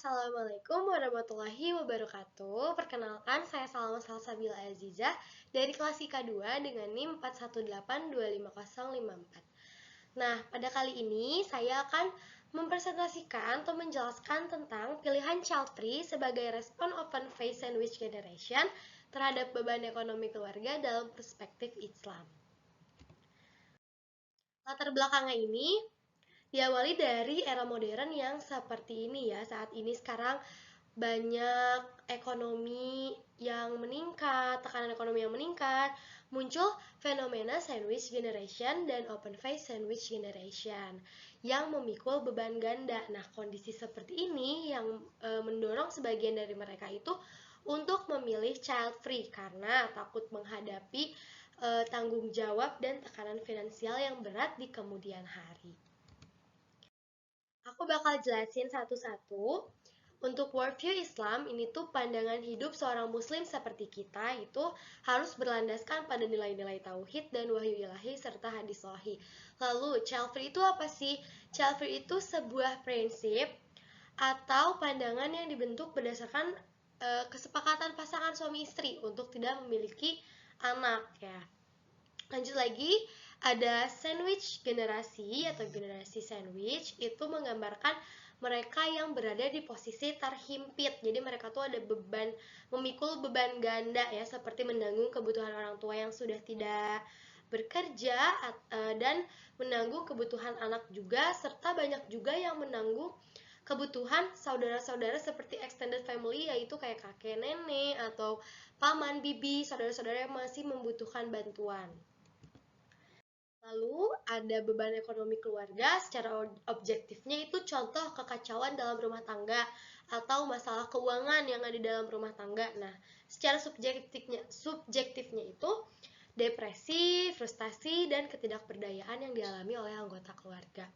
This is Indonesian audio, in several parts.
Assalamualaikum warahmatullahi wabarakatuh. Perkenalkan, saya Salma Salsabila Azizah dari kelas IKA 2 dengan NIM 418255054. Nah, pada kali ini saya akan mempresentasikan atau menjelaskan tentang pilihan child free sebagai respon open face sandwich generation terhadap beban ekonomi keluarga dalam perspektif Islam. Latar belakangnya ini diawali dari era modern yang seperti ini ya. Saat ini sekarang banyak ekonomi yang meningkat, tekanan ekonomi yang meningkat, muncul fenomena sandwich generation dan open face sandwich generation yang memikul beban ganda. Nah, kondisi seperti ini yang mendorong sebagian dari mereka itu untuk memilih child free karena takut menghadapi tanggung jawab dan tekanan finansial yang berat di kemudian hari. Aku bakal jelasin satu-satu. Untuk worldview Islam, ini tuh pandangan hidup seorang muslim seperti kita itu harus berlandaskan pada nilai-nilai tauhid dan wahyu ilahi serta hadis sahih. Lalu, child free itu apa sih? Child free itu sebuah prinsip atau pandangan yang dibentuk berdasarkan kesepakatan pasangan suami istri untuk tidak memiliki anak ya. Lanjut lagi, ada sandwich generasi atau generasi sandwich itu menggambarkan mereka yang berada di posisi terhimpit. Jadi mereka tuh ada beban, memikul beban ganda ya, seperti menanggung kebutuhan orang tua yang sudah tidak bekerja dan menanggung kebutuhan anak juga, serta banyak juga yang menanggung kebutuhan saudara-saudara seperti extended family, yaitu kayak kakek nenek atau paman bibi, saudara-saudara yang masih membutuhkan bantuan. Lalu ada beban ekonomi keluarga. Secara objektifnya itu contoh kekacauan dalam rumah tangga atau masalah keuangan yang ada dalam rumah tangga. Nah, secara subjektifnya itu depresi, frustasi, dan ketidakberdayaan yang dialami oleh anggota keluarga.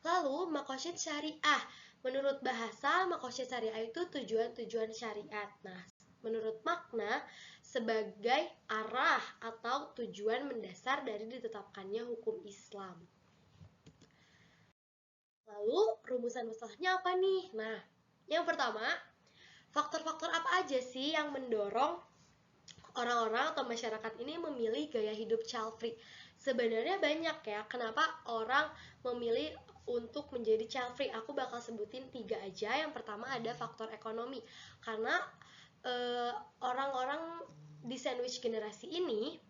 Lalu, makosyid syariah. Menurut bahasa, makosyid syariah itu tujuan-tujuan syariat. Nah, menurut makna, sebagai arah atau tujuan mendasar dari ditetapkannya hukum Islam. Lalu, rumusan masalahnya apa nih? Nah, yang pertama, faktor-faktor apa aja sih yang mendorong orang-orang atau masyarakat ini memilih gaya hidup child free? Sebenarnya banyak ya, kenapa orang memilih untuk menjadi child free. Aku bakal sebutin 3 aja. Yang pertama ada faktor ekonomi. Karena orang-orang di sandwich generasi ini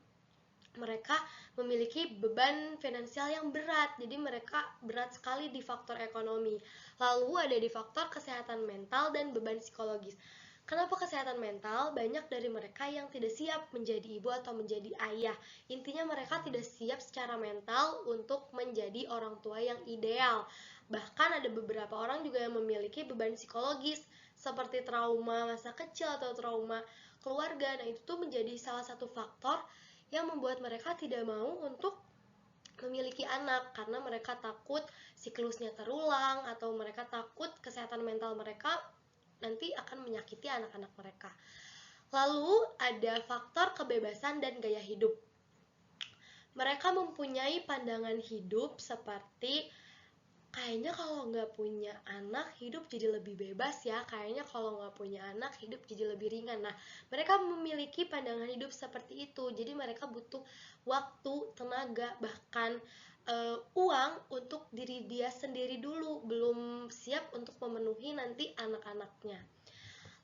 mereka memiliki beban finansial yang berat, jadi mereka berat sekali di faktor ekonomi. Lalu ada di faktor kesehatan mental dan beban psikologis. Kenapa kesehatan mental? Banyak dari mereka yang tidak siap menjadi ibu atau menjadi ayah. Intinya mereka tidak siap secara mental untuk menjadi orang tua yang ideal. Bahkan ada beberapa orang juga yang memiliki beban psikologis seperti trauma masa kecil atau trauma keluarga. Nah, itu tuh menjadi salah satu faktor yang membuat mereka tidak mau untuk memiliki anak karena mereka takut siklusnya terulang atau mereka takut kesehatan mental mereka nanti akan menyakiti anak-anak mereka. Lalu ada faktor kebebasan dan gaya hidup. Mereka mempunyai pandangan hidup seperti kayaknya kalau nggak punya anak hidup jadi lebih bebas ya, kayaknya kalau nggak punya anak hidup jadi lebih ringan. Nah, mereka memiliki pandangan hidup seperti itu, jadi mereka butuh waktu, tenaga, bahkan uang untuk diri dia sendiri dulu, belum siap untuk memenuhi nanti anak-anaknya.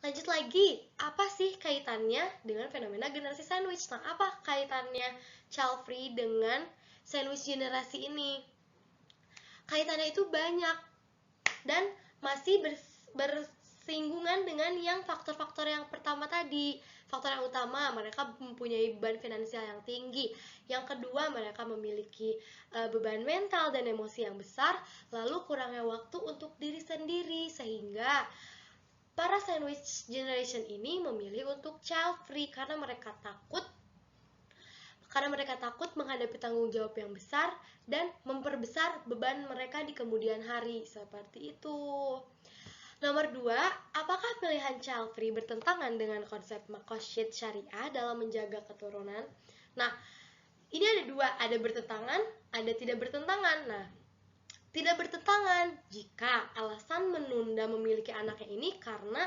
Lanjut lagi, apa sih kaitannya dengan fenomena generasi sandwich? Nah, apa kaitannya child free dengan sandwich generasi ini? Kaitannya itu banyak dan masih bersinggungan dengan yang faktor-faktor yang pertama tadi. Faktor yang utama, mereka mempunyai beban finansial yang tinggi. Yang kedua, mereka memiliki beban mental dan emosi yang besar, lalu kurangnya waktu untuk diri sendiri, sehingga para sandwich generation ini memilih untuk child free karena mereka takut menghadapi tanggung jawab yang besar dan memperbesar beban mereka di kemudian hari. Seperti itu. Nomor 2, apakah pilihan child free bertentangan dengan konsep makosyid syariah dalam menjaga keturunan? Nah, ini ada 2, ada bertentangan, ada tidak bertentangan. Nah, tidak bertentangan jika alasan menunda memiliki anaknya ini karena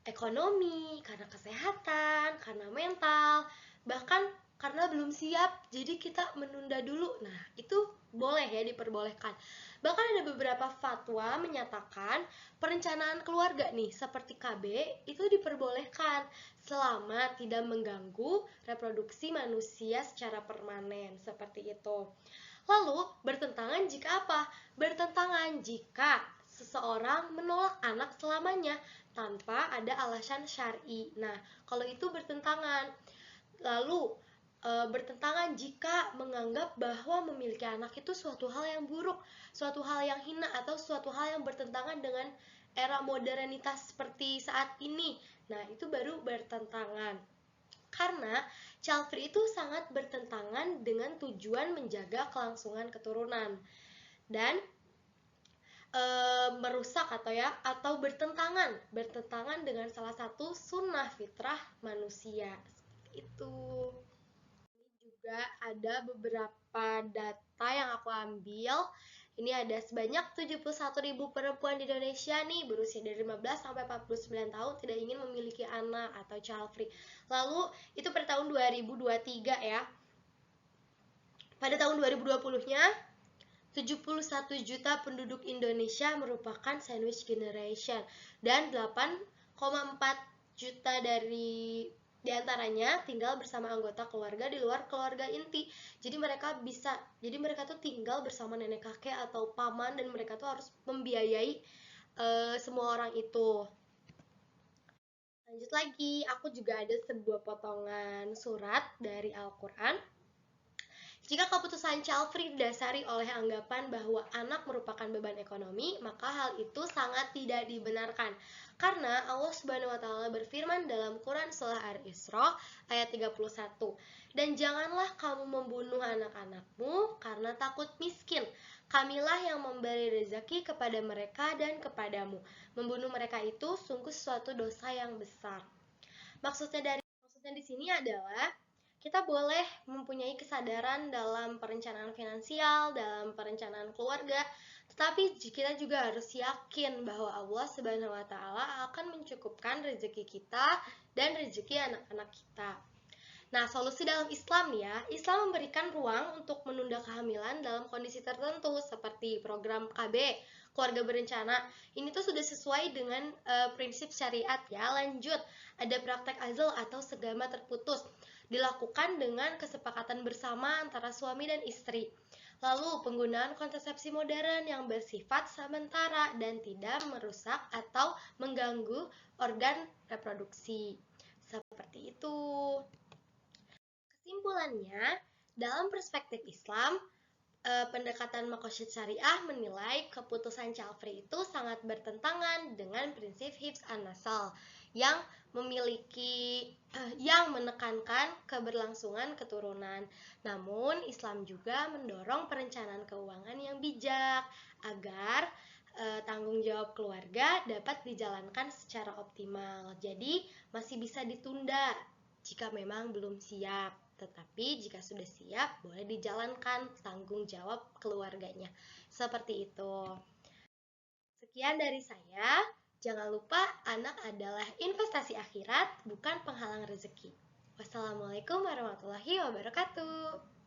ekonomi, karena kesehatan, karena mental, bahkan karena belum siap, jadi kita menunda dulu. Nah, itu boleh ya, diperbolehkan. Bahkan ada beberapa fatwa menyatakan perencanaan keluarga nih, seperti KB, itu diperbolehkan selama tidak mengganggu reproduksi manusia secara permanen, seperti itu. Lalu, bertentangan jika apa? Bertentangan jika seseorang menolak anak selamanya tanpa ada alasan syar'i. Nah, kalau itu bertentangan. Lalu, bertentangan jika menganggap bahwa memiliki anak itu suatu hal yang buruk, suatu hal yang hina, atau suatu hal yang bertentangan dengan era modernitas seperti saat ini. Nah, itu baru bertentangan. Karena child free itu sangat bertentangan dengan tujuan menjaga kelangsungan keturunan dan merusak atau bertentangan dengan salah satu sunnah fitrah manusia. Seperti itu. Ini juga ada beberapa data yang aku ambil. Ini ada sebanyak 71.000 perempuan di Indonesia nih berusia dari 15 sampai 49 tahun tidak ingin memiliki anak atau child free. Lalu itu pada tahun 2023 ya. Pada tahun 2020-nya 71 juta penduduk Indonesia merupakan sandwich generation dan 8,4 juta di antaranya tinggal bersama anggota keluarga di luar keluarga inti. Jadi mereka tuh tinggal bersama nenek kakek atau paman dan mereka tuh harus membiayai semua orang itu. Lanjut lagi, aku juga ada sebuah potongan surat dari Al-Quran. Jika keputusan child free didasari oleh anggapan bahwa anak merupakan beban ekonomi, maka hal itu sangat tidak dibenarkan. Karena Allah Subhanahu wa taala berfirman dalam Quran surah Al-Isra ayat 31, "Dan janganlah kamu membunuh anak-anakmu karena takut miskin. Kamilah yang memberi rezeki kepada mereka dan kepadamu. Membunuh mereka itu sungguh suatu dosa yang besar." Maksudnya di sini adalah kita boleh mempunyai kesadaran dalam perencanaan finansial, dalam perencanaan keluarga, tetapi kita juga harus yakin bahwa Allah Subhanahu wa taala akan mencukupkan rezeki kita dan rezeki anak-anak kita. Nah, solusi dalam Islam ya, Islam memberikan ruang untuk menunda kehamilan dalam kondisi tertentu seperti program KB, keluarga berencana. Ini tuh sudah sesuai dengan prinsip syariat ya. Lanjut, ada praktek azal atau segama terputus. Dilakukan dengan kesepakatan bersama antara suami dan istri. Lalu, penggunaan kontrasepsi modern yang bersifat sementara dan tidak merusak atau mengganggu organ reproduksi. Seperti itu. Kesimpulannya, dalam perspektif Islam, pendekatan Maqasid Syariah menilai keputusan child free itu sangat bertentangan dengan prinsip Hifz an-Nasl yang menekankan keberlangsungan keturunan. Namun, Islam juga mendorong perencanaan keuangan yang bijak agar tanggung jawab keluarga dapat dijalankan secara optimal. Jadi, masih bisa ditunda jika memang belum siap. Tetapi jika sudah siap, boleh dijalankan tanggung jawab keluarganya. Seperti itu. Sekian dari saya. Jangan lupa anak adalah investasi akhirat, bukan penghalang rezeki. Wassalamualaikum warahmatullahi wabarakatuh.